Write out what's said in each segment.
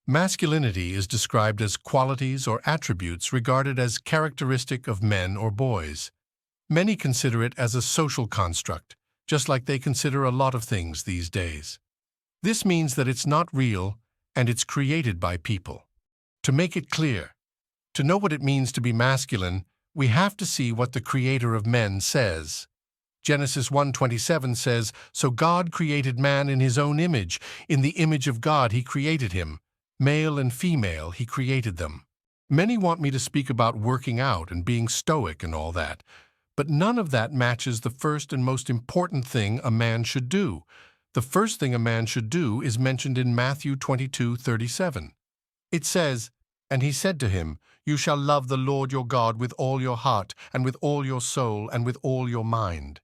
Masculinity is described as qualities or attributes regarded as characteristic of men or boys. Many consider it as a social construct, just like they consider a lot of things these days. This means that it's not real and it's created by people. To make it clear, to know what it means to be masculine, we have to see what the Creator of men says. Genesis 1:27 says, "So God created man in his own image. In the image of God he created him. Male and female he created them." Many want me to speak about working out and being stoic and all that, but none of that matches the first and most important thing a man should do. The first thing a man should do is mentioned in Matthew 22:37. It says, "And he said to him, You shall love the Lord your God with all your heart, and with all your soul, and with all your mind."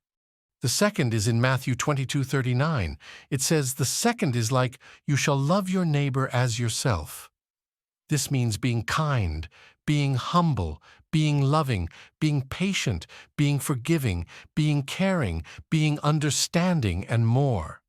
The second is in Matthew 22:39. It says the second is like, "You shall love your neighbor as yourself." This means being kind, being humble, being loving, being patient, being forgiving, being caring, being understanding, and more.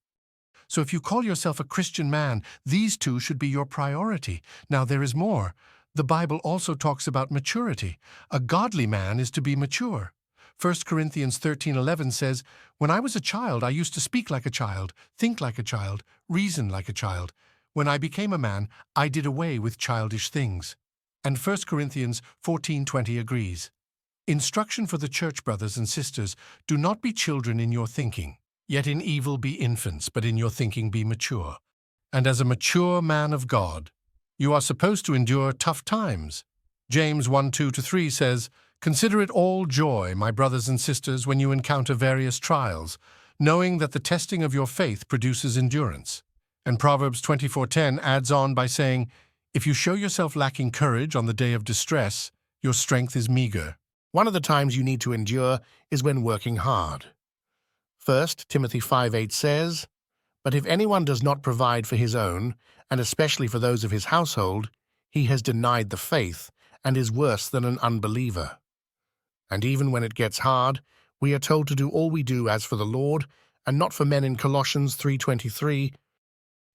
So if you call yourself a Christian man, these two should be your priority. Now there is more. The Bible also talks about maturity. A godly man is to be mature. 1 Corinthians 13:11 says, "When I was a child, I used to speak like a child, think like a child, reason like a child. When I became a man, I did away with childish things." And 1 Corinthians 14:20 agrees. Instruction for the church, brothers and sisters, do not be children in your thinking, yet in evil be infants, but in your thinking be mature. And as a mature man of God, you are supposed to endure tough times. James 1:2-3 says, "Consider it all joy, my brothers and sisters, when you encounter various trials, knowing that the testing of your faith produces endurance." And Proverbs 24:10 adds on by saying, "If you show yourself lacking courage on the day of distress, your strength is meager." One of the times you need to endure is when working hard. 1 Timothy 5:8 says, "But if anyone does not provide for his own, and especially for those of his household, he has denied the faith and is worse than an unbeliever." And even when it gets hard, we are told to do all we do as for the Lord, and not for men in Colossians 3:23.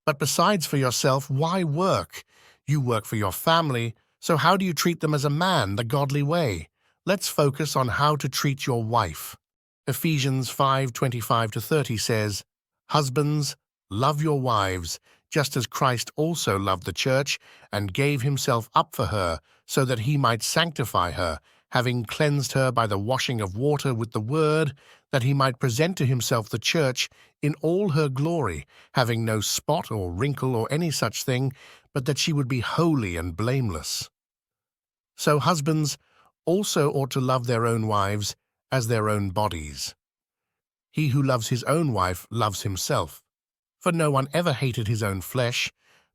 But besides for yourself, why work? You work for your family, so how do you treat them as a man, the godly way? Let's focus on how to treat your wife. Ephesians 5:25-30 says, "Husbands, love your wives, just as Christ also loved the church and gave himself up for her, so that he might sanctify her, having cleansed her by the washing of water with the word, that he might present to himself the church in all her glory, having no spot or wrinkle or any such thing, but that she would be holy and blameless." So husbands also ought to love their own wives as their own bodies. He who loves his own wife loves himself. For no one ever hated his own flesh,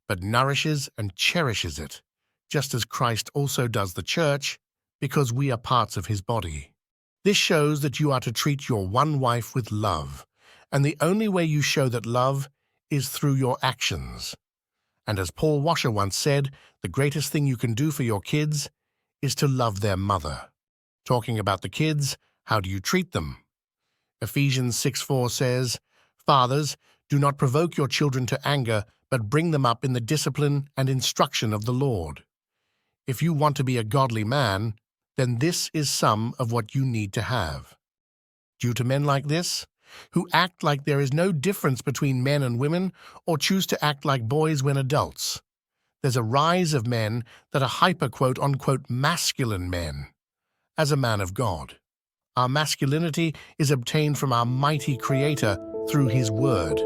but nourishes and cherishes it, just as Christ also does the church, because we are parts of his body. This shows that you are to treat your one wife with love, and the only way you show that love is through your actions. And as Paul Washer once said, the greatest thing you can do for your kids is to love their mother. Talking about the kids, how do you treat them? Ephesians 6:4 says, "Fathers, do not provoke your children to anger, but bring them up in the discipline and instruction of the Lord." If you want to be a godly man, then this is some of what you need to have. Due to men like this, who act like there is no difference between men and women, or choose to act like boys when adults, there's a rise of men that are hyper quote-unquote masculine men. As a man of God, our masculinity is obtained from our mighty Creator through His Word.